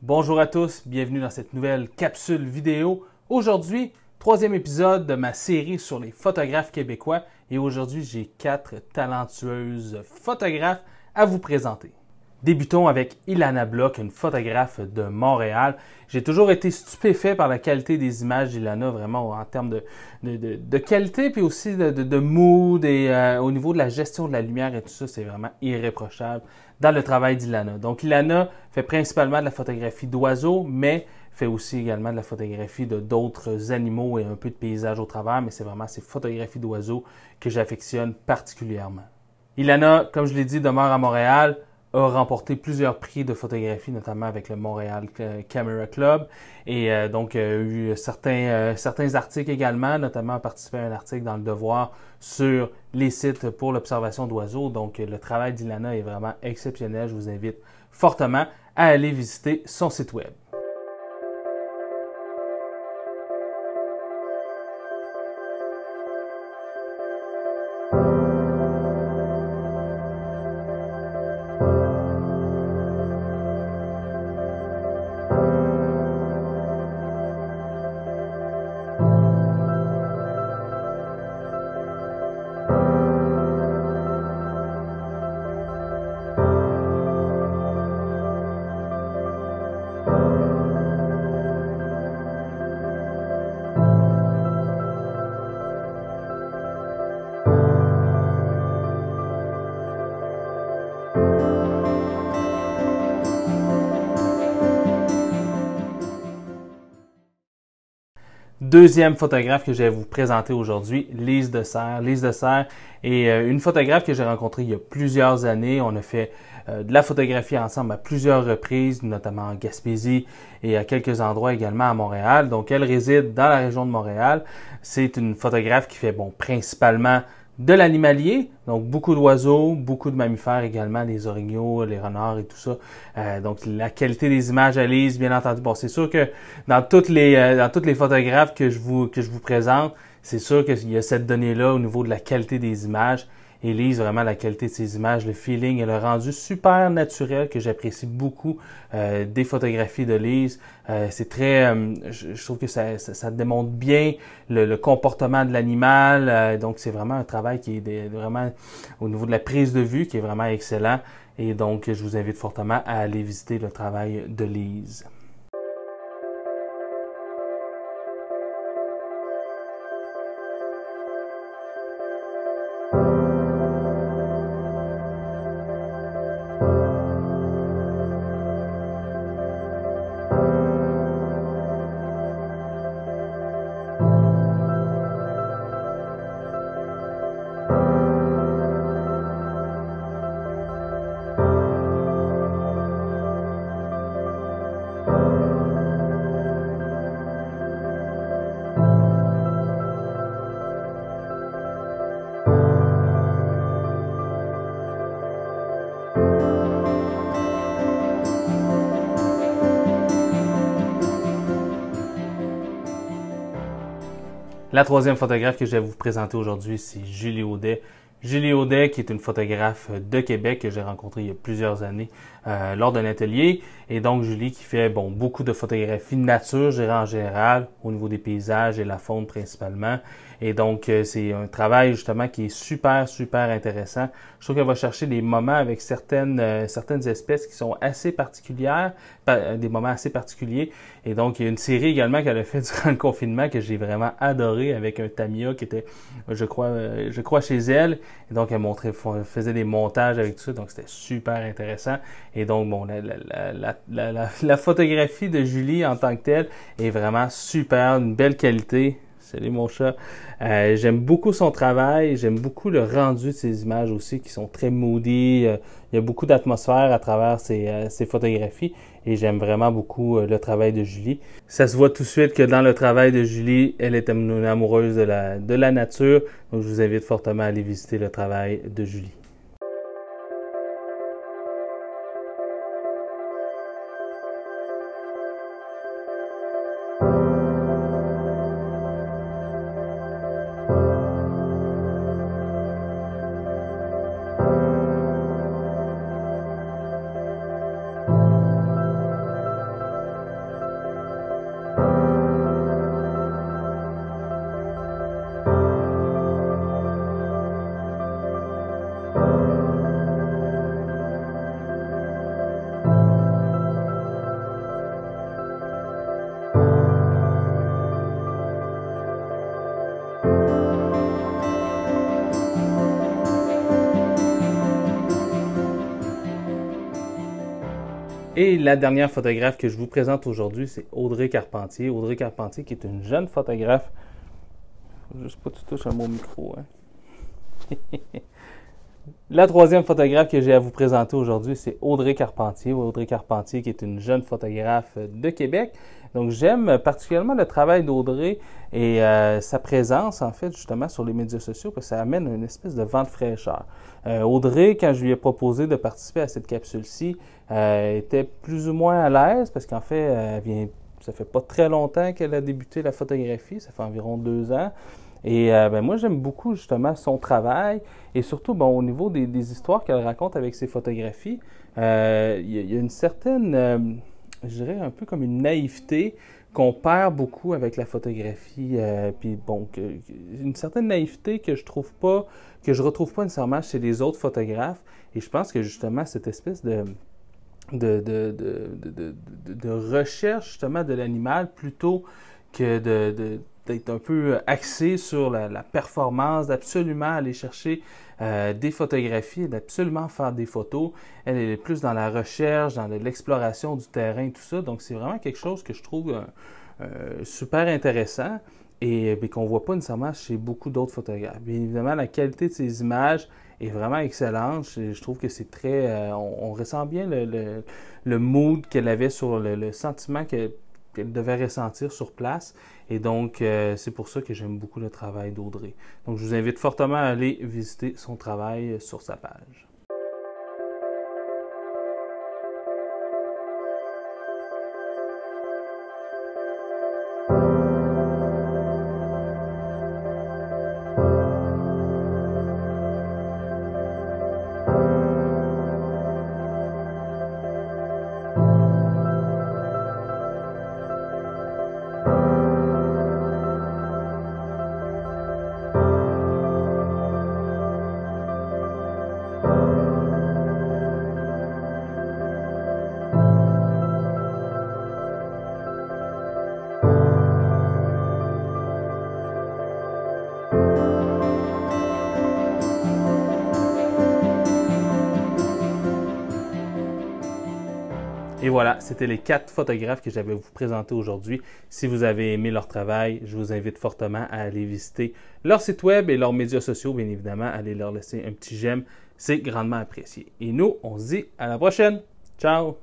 Bonjour à tous, bienvenue dans cette nouvelle capsule vidéo. Aujourd'hui, troisième épisode de ma série sur les photographes québécois et aujourd'hui, j'ai 4 talentueuses photographes à vous présenter. Débutons avec Ilana Bloch, une photographe de Montréal. J'ai toujours été stupéfait par la qualité des images d'Ilana, vraiment en termes de qualité, puis aussi de mood et au niveau de la gestion de la lumière et tout ça, c'est vraiment irréprochable dans le travail d'Ilana. Donc Ilana fait principalement de la photographie d'oiseaux, mais fait aussi également de la photographie de d'autres animaux et un peu de paysages au travers, mais c'est vraiment ces photographies d'oiseaux que j'affectionne particulièrement. Ilana, comme je l'ai dit, demeure à Montréal, a remporté plusieurs prix de photographie, notamment avec le Montréal Camera Club. Et donc, a eu certains articles également, notamment a participé à un article dans Le Devoir sur les sites pour l'observation d'oiseaux. Donc, le travail d'Ilana est vraiment exceptionnel. Je vous invite fortement à aller visiter son site web. Deuxième photographe que je vais vous présenter aujourd'hui, Lise Desserre. Lise Desserre est une photographe que j'ai rencontrée il y a plusieurs années. On a fait de la photographie ensemble à plusieurs reprises, notamment en Gaspésie et à quelques endroits également à Montréal. Donc, elle réside dans la région de Montréal. C'est une photographe qui fait, principalement de l'animalier, donc beaucoup d'oiseaux, beaucoup de mammifères également, les orignaux, les renards et tout ça. Donc la qualité des images à Lise, bien entendu. Bon, c'est sûr que dans toutes les photographes que je vous présente, c'est sûr qu'il y a cette donnée-là au niveau de la qualité des images. Et Lise, vraiment la qualité de ses images, le feeling et le rendu super naturel que j'apprécie beaucoup des photographies de Lise. C'est très, je trouve que ça démontre bien le comportement de l'animal. Donc c'est vraiment un travail qui est vraiment au niveau de la prise de vue qui est vraiment excellent. Et donc je vous invite fortement à aller visiter le travail de Lise. La troisième photographe que je vais vous présenter aujourd'hui, c'est Julie Audet. Julie Audet, qui est une photographe de Québec que j'ai rencontrée il y a plusieurs années lors d'un atelier. Et donc, Julie qui fait beaucoup de photographies de nature, je dirais en général, au niveau des paysages et la faune principalement. Et donc, c'est un travail justement qui est super, super intéressant. Je trouve qu'elle va chercher des moments avec certaines espèces qui sont assez particulières, des moments assez particuliers. Et donc, il y a une série également qu'elle a fait durant le confinement que j'ai vraiment adoré avec un Tamiya qui était, je crois chez elle. Et donc, elle faisait des montages avec tout ça. Donc, c'était super intéressant. Et donc, la photographie de Julie en tant que telle est vraiment super, une belle qualité. Salut mon chat. J'aime beaucoup son travail, j'aime beaucoup le rendu de ses images aussi qui sont très moody. Il y a beaucoup d'atmosphère à travers ses photographies et j'aime vraiment beaucoup le travail de Julie. Ça se voit tout de suite que dans le travail de Julie, elle est une amoureuse de la nature. Donc je vous invite fortement à aller visiter le travail de Julie. Et la dernière photographe que je vous présente aujourd'hui, c'est Audrey Carpentier. Audrey Carpentier qui est une jeune photographe. Faut juste pas que tu touches à mon micro, hein. La troisième photographe que j'ai à vous présenter aujourd'hui, c'est Audrey Carpentier. Audrey Carpentier qui est une jeune photographe de Québec. Donc j'aime particulièrement le travail d'Audrey et sa présence en fait justement sur les médias sociaux parce que ça amène une espèce de vent de fraîcheur. Audrey, quand je lui ai proposé de participer à cette capsule-ci, était plus ou moins à l'aise parce qu'en fait, ça fait pas très longtemps qu'elle a débuté la photographie, ça fait environ 2 ans. Et moi, j'aime beaucoup justement son travail et surtout au niveau des histoires qu'elle raconte avec ses photographies. Il y a une certaine, je dirais un peu comme une naïveté qu'on perd beaucoup avec la photographie. Puis une certaine naïveté que je retrouve pas nécessairement chez les autres photographes. Et je pense que justement cette espèce de recherche justement de l'animal plutôt que d'être un peu axé sur la performance, d'absolument aller chercher des photographies, d'absolument faire des photos. Elle est plus dans la recherche, dans l'exploration du terrain, tout ça. Donc, c'est vraiment quelque chose que je trouve super intéressant et qu'on ne voit pas nécessairement chez beaucoup d'autres photographes. Bien évidemment, la qualité de ses images est vraiment excellente. Je trouve que c'est très... on ressent bien le mood qu'elle avait sur le sentiment qu'elle devait ressentir sur place. Et donc, c'est pour ça que j'aime beaucoup le travail d'Audrey. Donc, je vous invite fortement à aller visiter son travail sur sa page. Et voilà, c'était les 4 photographes que j'avais à vous présenter aujourd'hui. Si vous avez aimé leur travail, je vous invite fortement à aller visiter leur site web et leurs médias sociaux, bien évidemment. Allez leur laisser un petit j'aime, c'est grandement apprécié. Et nous, on se dit à la prochaine. Ciao!